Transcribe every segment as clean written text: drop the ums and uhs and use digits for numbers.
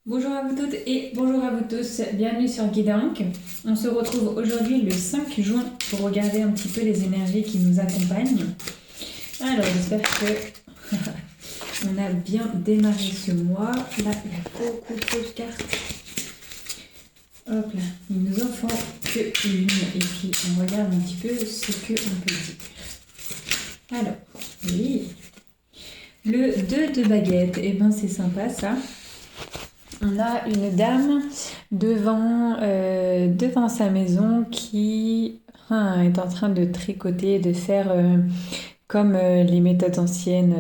Bonjour à vous toutes et bonjour à vous tous, bienvenue sur Guidank. On se retrouve aujourd'hui le 5 juin pour regarder un petit peu les énergies qui nous accompagnent. Alors j'espère que on a bien démarré ce mois. Là, il y a beaucoup trop de cartes. Hop là, ils nous en font que une et puis on regarde un petit peu ce qu'on peut dire. Alors, oui, le 2 de baguette, et ben c'est sympa ça. On a une dame devant sa maison qui est en train de tricoter, de faire comme les méthodes anciennes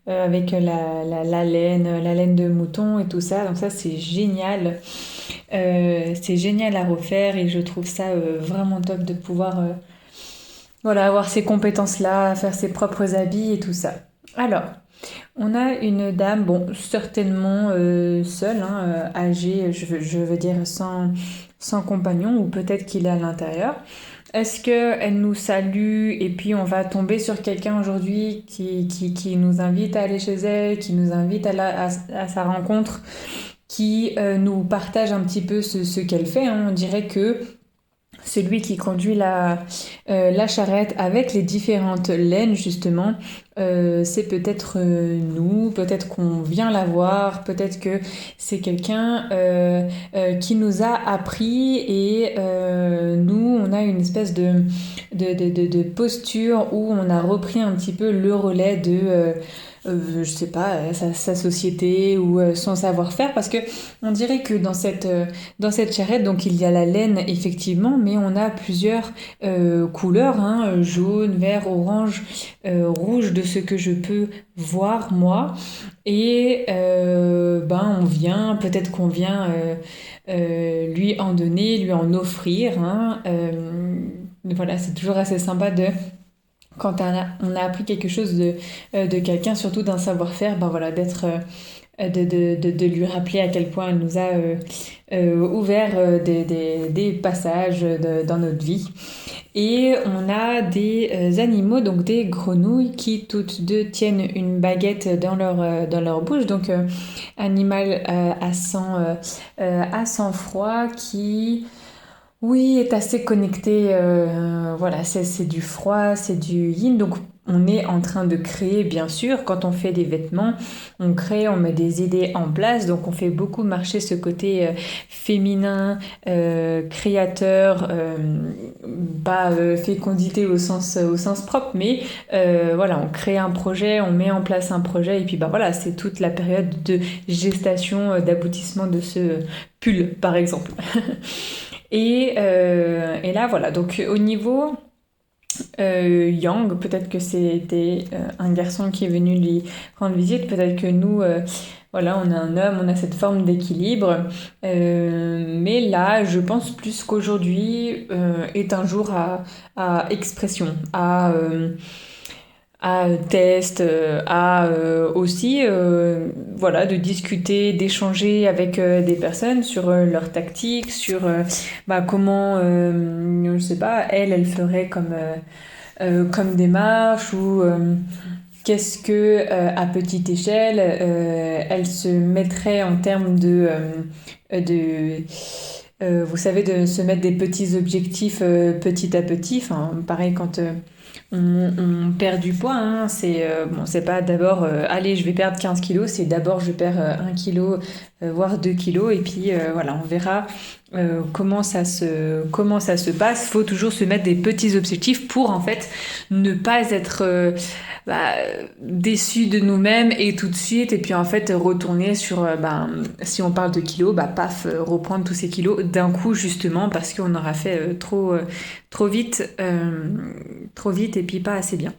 avec la laine de mouton et tout ça. Donc ça, c'est génial. C'est génial à refaire et je trouve ça vraiment top de pouvoir avoir ces compétences-là, faire ses propres habits et tout ça. Alors, on a une dame, bon, certainement seule, âgée, je veux dire sans compagnon, ou peut-être qu'il est à l'intérieur. Est-ce qu'elle nous salue et puis on va tomber sur quelqu'un aujourd'hui qui nous invite à aller chez elle, qui nous invite à sa rencontre, qui nous partage un petit peu ce qu'elle fait, hein. On dirait que celui qui conduit la charrette avec les différentes laines, justement, c'est peut-être nous, peut-être qu'on vient la voir, peut-être que c'est quelqu'un qui nous a appris et nous, on a une espèce de posture où on a repris un petit peu le relais de je sais pas, sa société ou son savoir-faire, parce que on dirait que dans cette charrette, donc il y a la laine effectivement, mais on a plusieurs couleurs, hein, jaune, vert, orange, rouge, de ce que je peux voir moi. Et on vient, peut-être qu'on vient lui en donner, lui en offrir, hein. Voilà, c'est toujours assez sympa quand on a appris quelque chose de quelqu'un, surtout d'un savoir-faire, d'être de lui rappeler à quel point elle nous a ouvert des passages dans notre vie. Et on a des animaux, donc des grenouilles, qui toutes deux tiennent une baguette dans leur bouche. Donc animal à sang froid qui... Oui, est assez connecté. Voilà, c'est du froid, c'est du yin. Donc, on est en train de créer, bien sûr. Quand on fait des vêtements, on crée, on met des idées en place. Donc, on fait beaucoup marcher ce côté féminin, créateur, pas fécondité au sens propre, mais voilà, on crée un projet, on met en place un projet. Et puis, voilà, c'est toute la période de gestation, d'aboutissement de ce pull, par exemple. Et là, voilà. Donc, au niveau Yang, peut-être que c'était un garçon qui est venu lui rendre visite. Peut-être que nous, voilà, on a un homme, on a cette forme d'équilibre. Mais là, je pense plus qu'aujourd'hui est un jour à expression, à test, à aussi voilà, de discuter, d'échanger avec des personnes sur leurs tactiques, sur comment, je sais pas, elle ferait comme démarche ou qu'est-ce que à petite échelle elle se mettrait en termes vous savez, de se mettre des petits objectifs petit à petit. Enfin, pareil quand on perd du poids, hein. C'est pas d'abord allez, je vais perdre 15 kilos, c'est d'abord je perds 1 kilo, voire 2 kilos, et puis voilà, on verra comment ça se passe. Faut toujours se mettre des petits objectifs pour en fait ne pas être déçu de nous-mêmes et tout de suite, et puis en fait retourner sur, si on parle de kilos, reprendre tous ces kilos d'un coup, justement parce qu'on aura fait trop vite et puis pas assez bien.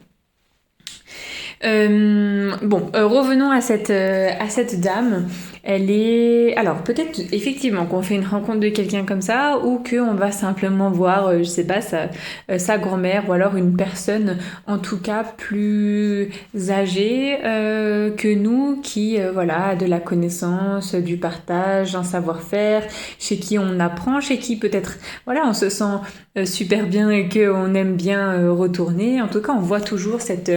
Revenons à cette dame. Elle est... Alors, peut-être effectivement qu'on fait une rencontre de quelqu'un comme ça, ou qu'on va simplement voir, je sais pas, sa grand-mère, ou alors une personne, en tout cas, plus âgée que nous, qui, a de la connaissance, du partage, un savoir-faire, chez qui on apprend, chez qui peut-être, on se sent super bien et qu'on aime bien retourner. En tout cas, on voit toujours cette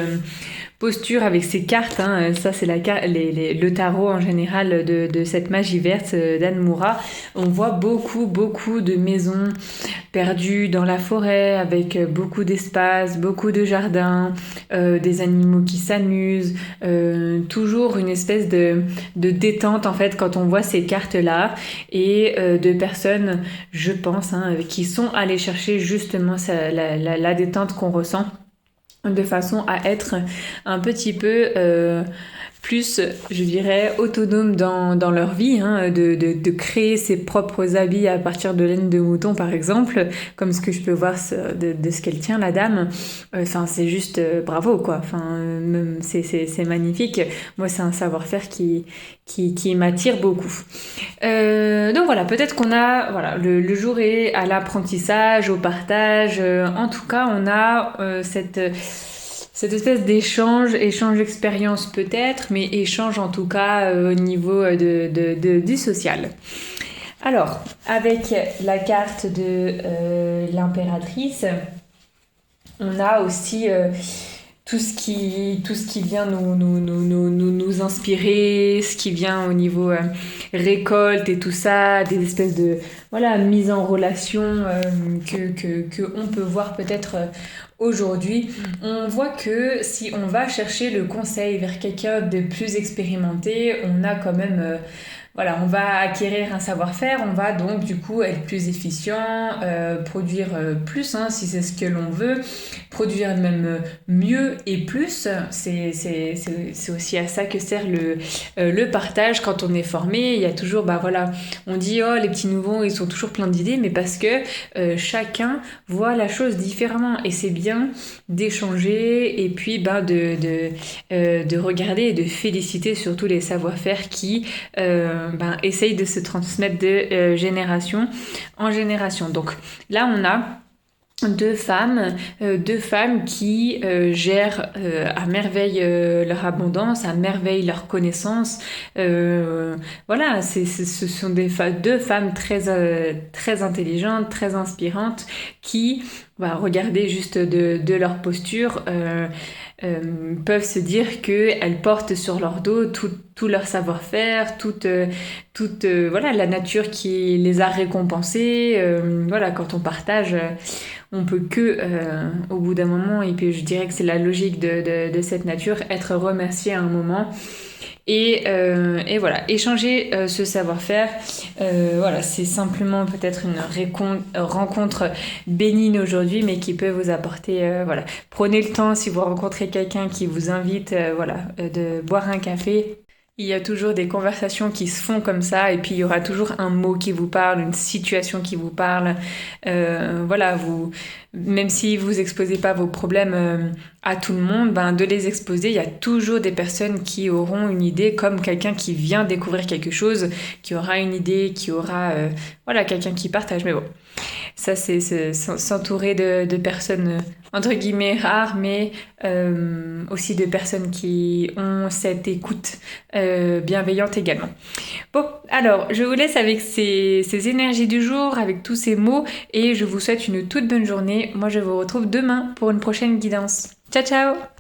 posture avec ses cartes, hein. Ça c'est le tarot en général de cette magie verte d'Anne Moura, on voit beaucoup de maisons perdues dans la forêt avec beaucoup d'espace, beaucoup de jardins, des animaux qui s'amusent, toujours une espèce de détente en fait quand on voit ces cartes-là et de personnes, je pense, qui sont allées chercher justement la détente qu'on ressent de façon à être un petit peu plus, je dirais, autonome dans leur vie, de créer ses propres habits à partir de laine de mouton, par exemple, comme ce que je peux voir de ce qu'elle tient, la dame. Enfin, c'est juste bravo, quoi. Enfin, c'est magnifique. Moi, c'est un savoir-faire qui m'attire beaucoup. Donc voilà, peut-être qu'on a, voilà, le jour est à l'apprentissage, au partage. En tout cas, on a cette espèce échange d'expérience peut-être, mais échange en tout cas au niveau du social. Alors, avec la carte de l'impératrice, on a aussi tout ce qui vient nous inspirer, ce qui vient au niveau récolte et tout ça, des espèces de mise en relation que on peut voir peut-être aujourd'hui. On voit que si on va chercher le conseil vers quelqu'un de plus expérimenté, on a quand même on va acquérir un savoir-faire, on va donc du coup être plus efficient, produire plus si c'est ce que l'on veut, produire même mieux et plus. C'est aussi à ça que sert le partage quand on est formé. Il y a toujours, on dit les petits nouveaux ils sont toujours pleins d'idées, mais parce que chacun voit la chose différemment et c'est bien d'échanger et puis de regarder et de féliciter surtout les savoir-faire qui essaye de se transmettre de génération en génération. Donc là, on a deux femmes qui gèrent à merveille leur abondance, à merveille leur connaissance. Ce sont deux femmes très intelligentes, très inspirantes, qui, regardez juste de leur posture, peuvent se dire qu'elles portent sur leur dos tout leur savoir-faire, toute la nature qui les a récompensées. Quand on partage, on peut que, au bout d'un moment, et puis je dirais que c'est la logique de cette nature, être remercié à un moment. Et échanger ce savoir-faire, c'est simplement peut-être une rencontre bénigne aujourd'hui, mais qui peut vous apporter, Prenez le temps, si vous rencontrez quelqu'un qui vous invite, de boire un café. Il y a toujours des conversations qui se font comme ça, et puis il y aura toujours un mot qui vous parle, une situation qui vous parle. Même si vous exposez pas vos problèmes à tout le monde, de les exposer, il y a toujours des personnes qui auront une idée, comme quelqu'un qui vient découvrir quelque chose, qui aura une idée, qui aura quelqu'un qui partage. Mais bon, ça c'est s'entourer de personnes entre guillemets rares, mais aussi de personnes qui ont cette écoute bienveillante également. Bon, alors je vous laisse avec ces énergies du jour, avec tous ces mots, et je vous souhaite une toute bonne journée. Moi je vous retrouve demain pour une prochaine guidance. Ciao ciao!